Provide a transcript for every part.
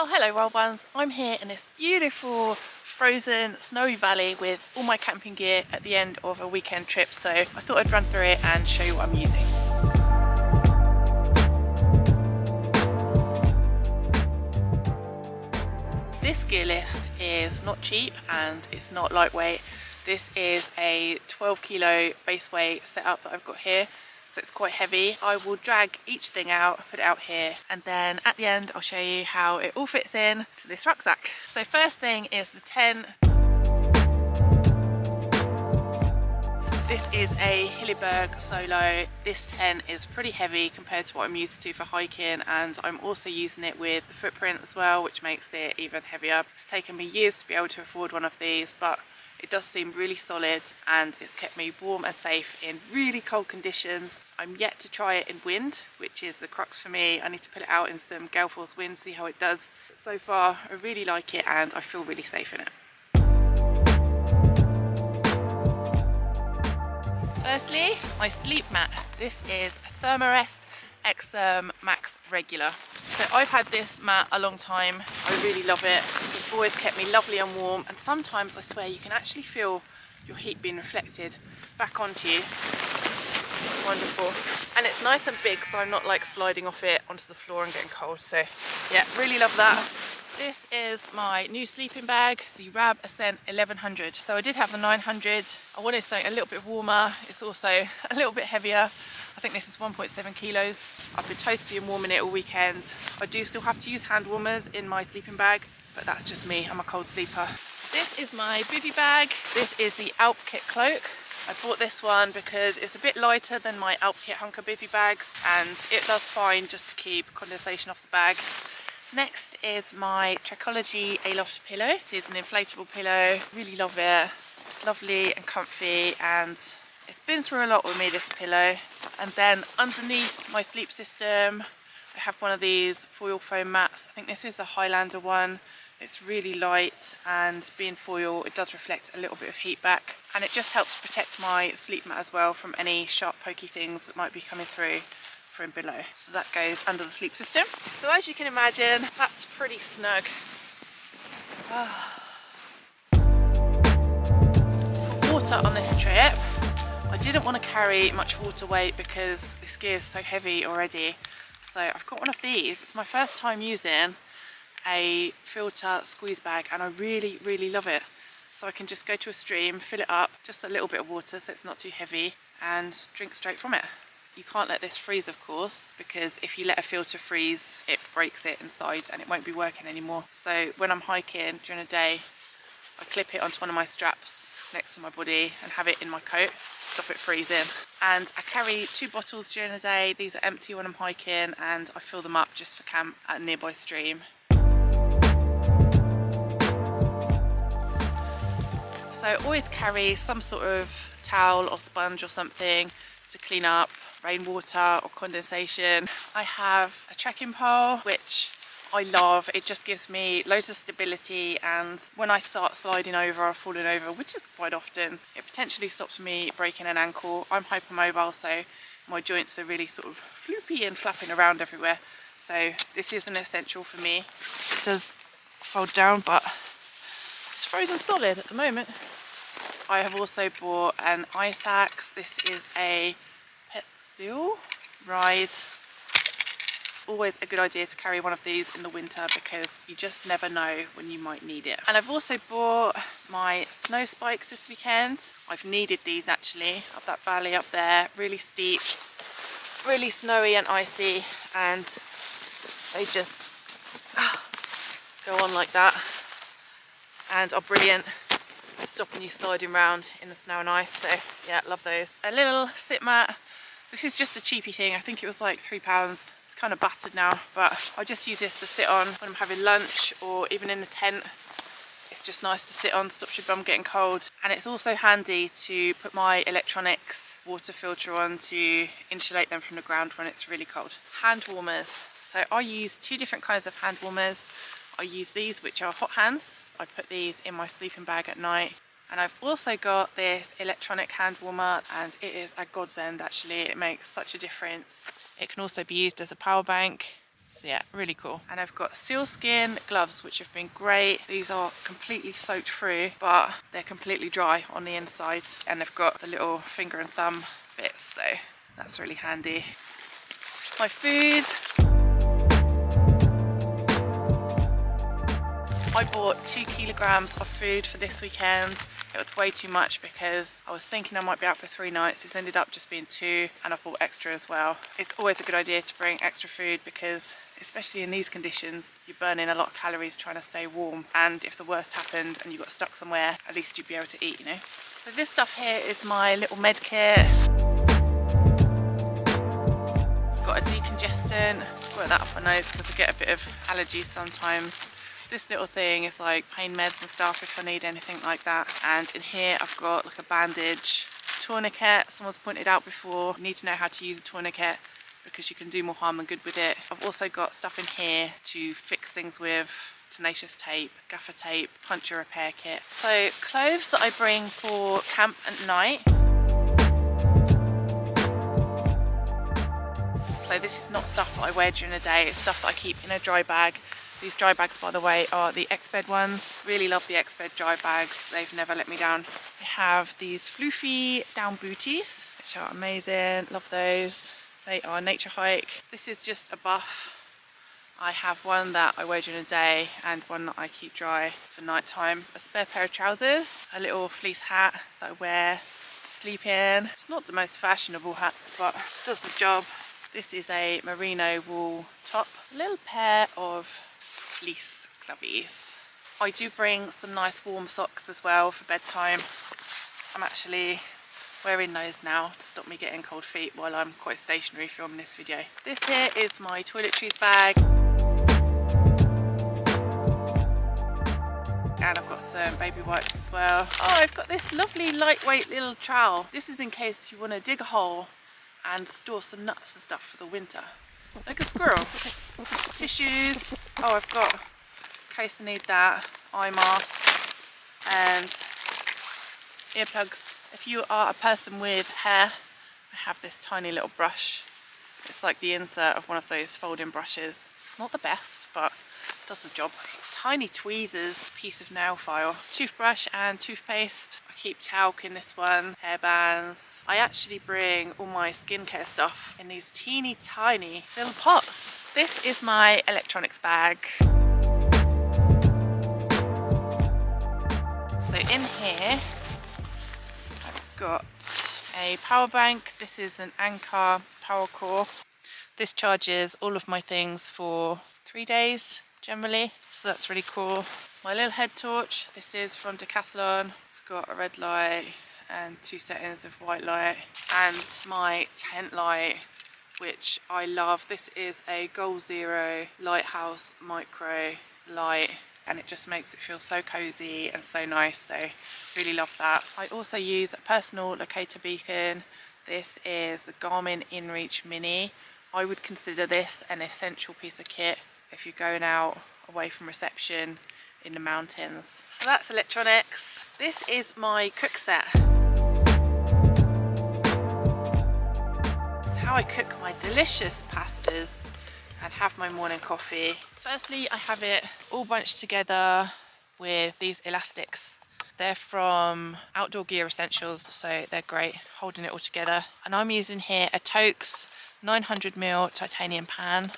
Oh, hello wild ones. I'm here in this beautiful frozen snowy valley with all my camping gear at the end of a weekend trip, so I thought I'd run through it and show you what I'm using. This gear list is not cheap and it's not lightweight. This is a 12 kilo base weight setup that I've got here. So it's quite heavy. I will drag each thing out, put it out here, and then at the end I'll show you how it all fits in to this rucksack. So first thing is the tent. This is a Hilleberg Solo. This tent is pretty heavy compared to what I'm used to for hiking, and I'm also using it with the footprint as well, which makes it even heavier. It's taken me years to be able to afford one of these, but it does seem really solid and it's kept me warm and safe in really cold conditions. I'm yet to try it in wind, which is the crux for me. I need to put it out in some gale force wind, see how it does. But so far, I really like it and I feel really safe in it. Firstly, my sleep mat. This is a Thermarest Extherm Max Regular. So I've had this mat a long time. I really love it. It's always kept me lovely and warm, and sometimes I swear you can actually feel your heat being reflected back onto you. It's wonderful. And it's nice and big, so I'm not like sliding off it onto the floor and getting cold. So yeah, really love that. This is my new sleeping bag, the Rab Ascent 1100. So I did have the 900. I wanted something a little bit warmer. It's also a little bit heavier. I think this is 1.7 kilos. I've been toasty and warming it all weekend. I do still have to use hand warmers in my sleeping bag, but that's just me. I'm a cold sleeper. This is my bivy bag. This is the Alp Kit cloak. I bought this one because it's a bit lighter than my Alp Kit Hunker bivy bags, and it does fine just to keep condensation off the bag. Next is my Trekology Aloft pillow. It is an inflatable pillow. Really love it. It's lovely and comfy, and it's been through a lot with me, this pillow. And then underneath my sleep system, I have one of these foil foam mats. I think this is the Highlander one. It's really light, and being foil, it does reflect a little bit of heat back. And it just helps protect my sleep mat as well from any sharp pokey things that might be coming through from below. So that goes under the sleep system. So as you can imagine, that's pretty snug. For water on this trip, I didn't want to carry much water weight because this gear is so heavy already. So I've got one of these. It's my first time using a filter squeeze bag, and I really love it. So I can just go to a stream, fill it up, just a little bit of water so it's not too heavy, and drink straight from it. You can't let this freeze, of course, because if you let a filter freeze, it breaks it inside and it won't be working anymore. So when I'm hiking during the day, I clip it onto one of my straps next to my body and have it in my coat to stop it freezing. And I carry 2 bottles during the day. These are empty when I'm hiking, and I fill them up just for camp at a nearby stream. So I always carry some sort of towel or sponge or something to clean up rainwater or condensation. I have a trekking pole, which I love. It just gives me loads of stability, and when I start sliding over or falling over, which is quite often, it potentially stops me breaking an ankle. I'm hypermobile, so my joints are really sort of floopy and flapping around everywhere. So this is an essential for me. It does fold down, but it's frozen solid at the moment. I have also bought an ice axe. This is a Petzl Ride. Always a good idea to carry one of these in the winter because you just never know when you might need it. And I've also bought my snow spikes this weekend. I've needed these actually, up that valley up there, really steep, really snowy and icy, and they just go on like that and are brilliant at stopping you sliding around in the snow and ice. So yeah, love those. A little sit mat. This is just a cheapy thing. I think it was like £3. It's kind of battered now, but I just use this to sit on when I'm having lunch or even in the tent. It's just nice to sit on, stops your bum getting cold. And it's also handy to put my electronics water filter on to insulate them from the ground when it's really cold. Hand warmers. So I use 2 different kinds of hand warmers. I use these, which are hot hands. I put these in my sleeping bag at night. And I've also got this electronic hand warmer, and it is a godsend actually. It makes such a difference. It can also be used as a power bank. So yeah, really cool. And I've got sealskin gloves, which have been great. These are completely soaked through, but they're completely dry on the inside. And they've got the little finger and thumb bits, so that's really handy. My food. I bought 2 kilograms of food for this weekend. It was way too much because I was thinking I might be out for 3 nights. It's ended up just being 2, and I bought extra as well. It's always a good idea to bring extra food because, especially in these conditions, you're burning a lot of calories trying to stay warm. And if the worst happened and you got stuck somewhere, at least you'd be able to eat, you know. So this stuff here is my little med kit. Got a decongestant. Squirt that up my nose because I get a bit of allergies sometimes. This little thing is like pain meds and stuff if I need anything like that. And in here I've got like a bandage, tourniquet. Someone's pointed out before, you need to know how to use a tourniquet because you can do more harm than good with it. I've also got stuff in here to fix things with, tenacious tape, gaffer tape, puncture repair kit. So clothes that I bring for camp at night. So this is not stuff that I wear during the day, it's stuff that I keep in a dry bag. These dry bags, by the way, are the Exped ones. Really love the Exped dry bags. They've never let me down. I have these floofy down booties, which are amazing. Love those. They are Nature Hike. This is just a buff. I have one that I wear during the day and one that I keep dry for night time. A spare pair of trousers, a little fleece hat that I wear to sleep in. It's not the most fashionable hats, but it does the job. This is a merino wool top. A little pair of fleece clubbies. I do bring some nice warm socks as well for bedtime. I'm actually wearing those now to stop me getting cold feet while I'm quite stationary filming this video. This here is my toiletries bag. And I've got some baby wipes as well. Oh, I've got this lovely lightweight little trowel. This is in case you want to dig a hole and store some nuts and stuff for the winter. Like a squirrel. Tissues. Oh, I've got, in case I need that, eye mask and earplugs. If you are a person with hair, I have this tiny little brush. It's like the insert of one of those folding brushes. It's not the best, but it does the job. Tiny tweezers, piece of nail file, toothbrush and toothpaste. I keep talc in this one, hairbands. I actually bring all my skincare stuff in these teeny tiny little pots. This is my electronics bag. So in here, I've got a power bank. This is an Anker Power Core. This charges all of my things for 3 days generally, so that's really cool. My little head torch, this is from Decathlon. It's got a red light and 2 settings of white light. And my tent light, which I love. This is a Goal Zero Lighthouse Micro light, and it just makes it feel so cozy and so nice, so really love that. I also use a personal locator beacon. This is the Garmin InReach Mini. I would consider this an essential piece of kit if you're going out away from reception in the mountains. So that's electronics. This is my cook set. It's how I cook my delicious pastas and have my morning coffee. Firstly, I have it all bunched together with these elastics. They're from Outdoor Gear Essentials, so they're great holding it all together. And I'm using here a Toaks 900ml titanium pan,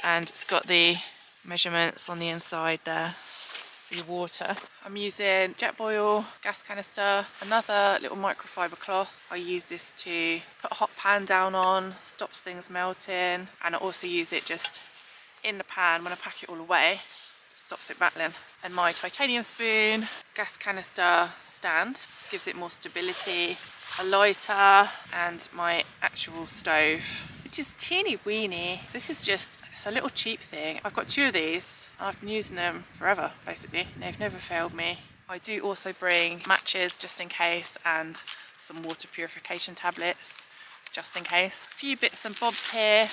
and it's got the measurements on the inside there for your water. I'm using Jetboil gas canister, another little microfiber cloth. I use this to put a hot pan down on, stops things melting, and I also use it just in the pan when I pack it all away, stops it rattling. And my titanium spoon, gas canister stand, just gives it more stability, a lighter, and my actual stove, which is teeny weeny. This is just, it's a little cheap thing. I've got 2 of these and I've been using them forever basically. They've never failed me. I do also bring matches just in case, and some water purification tablets just in case. A few bits and bobs here.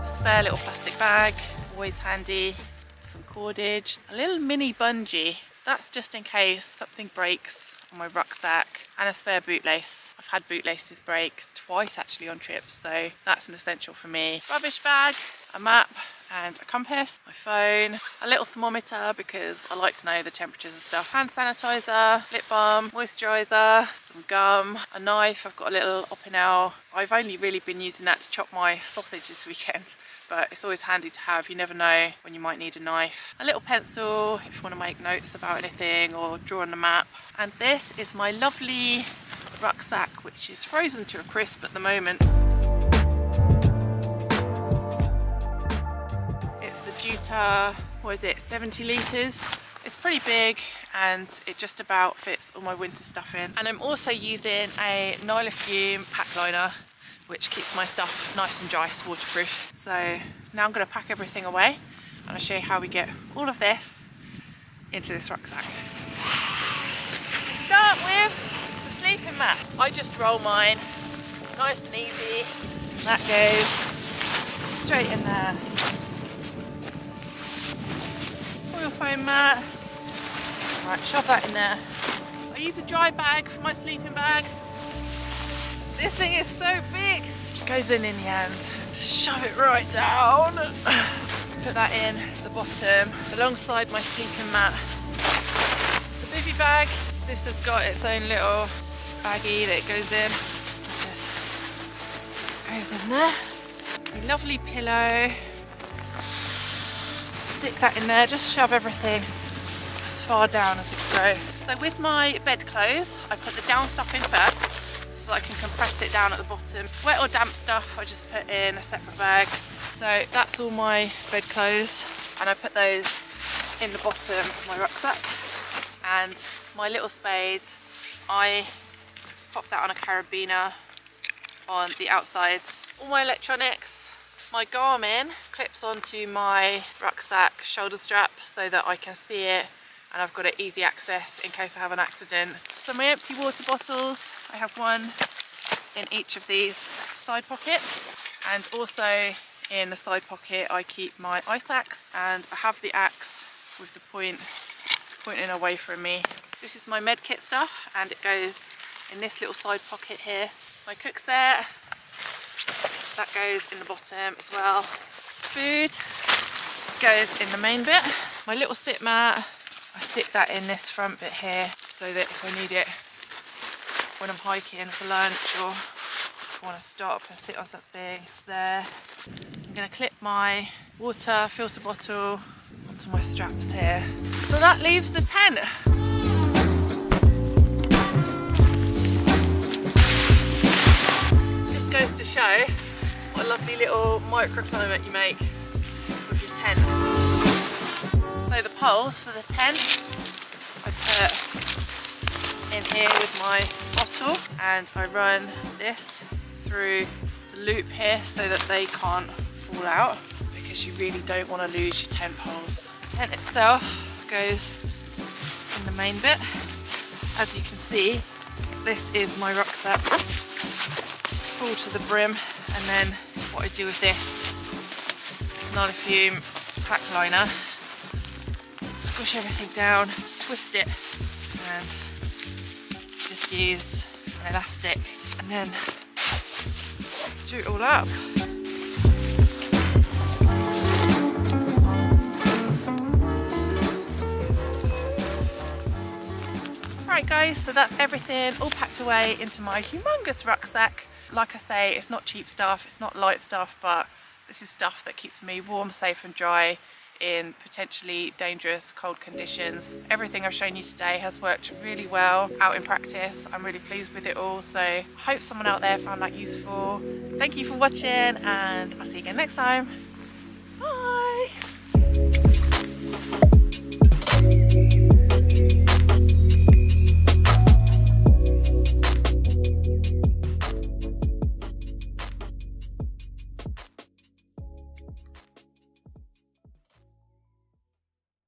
A spare little plastic bag, always handy. Some cordage, a little mini bungee. That's just in case something breaks on my rucksack, and a spare bootlace. I've had bootlaces break twice actually on trips, so that's an essential for me. Rubbish bag, a map and a compass, my phone, a little thermometer because I like to know the temperatures and stuff, hand sanitizer, lip balm, moisturiser, some gum, a knife. I've got a little Opinel. I've only really been using that to chop my sausage this weekend, but it's always handy to have. You never know when you might need a knife. A little pencil if you want to make notes about anything or draw on the map. And this is my lovely rucksack, which is frozen to a crisp at the moment. It's the Juta, what is it, 70 litres. It's pretty big and it just about fits all my winter stuff in. And I'm also using a Nylafume pack liner, which keeps my stuff nice and dry, it's waterproof. So now I'm going to pack everything away and I'll show you how we get all of this into this rucksack. Start with the sleeping mat. I just roll mine, nice and easy. That goes straight in there. Foil foam mat. Right, shove that in there. I use a dry bag for my sleeping bag. This thing is so big. It goes in the end. Just shove it right down. Put that in the bottom alongside my sleeping mat. The bivy bag. This has got its own little baggie that goes in. Just goes in there. A lovely pillow. Stick that in there. Just shove everything as far down as it can go. So with my bedclothes, I put the down stuff in first, so that I can compress it down at the bottom. Wet or damp stuff I just put in a separate bag. So that's all my bedclothes, and I put those in the bottom of my rucksack. And my little spade, I pop that on a carabiner on the outside. All my electronics, my Garmin clips onto my rucksack shoulder strap so that I can see it and I've got it easy access in case I have an accident. So my empty water bottles, I have one in each of these side pockets, and also in the side pocket I keep my ice axe, and I have the axe with the point pointing away from me. This is my med kit stuff and it goes in this little side pocket here. My cook set, that goes in the bottom as well. Food goes in the main bit. My little sit mat, I stick that in this front bit here so that if I need it when I'm hiking for lunch or if I want to stop and sit on something, it's there. I'm going to clip my water filter bottle onto my straps here. So that leaves the tent. Just goes to show what a lovely little microclimate you make with your tent. So the poles for the tent I put in here with my bottle, and I run this through the loop here so that they can't fall out, because you really don't want to lose your tent poles. The tent itself goes in the main bit. As you can see, this is my rucksack, full to the brim, and then what I do with this Nylafume pack liner, squish everything down, twist it, and just use an elastic and then do it all up. Right guys, so that's everything all packed away into my humongous rucksack. Like I say, it's not cheap stuff, it's not light stuff, but this is stuff that keeps me warm, safe and dry in potentially dangerous cold conditions. Everything I've shown you today has worked really well out in practice. I'm really pleased with it all, so I hope someone out there found that useful. Thank you for watching and I'll see you again next time.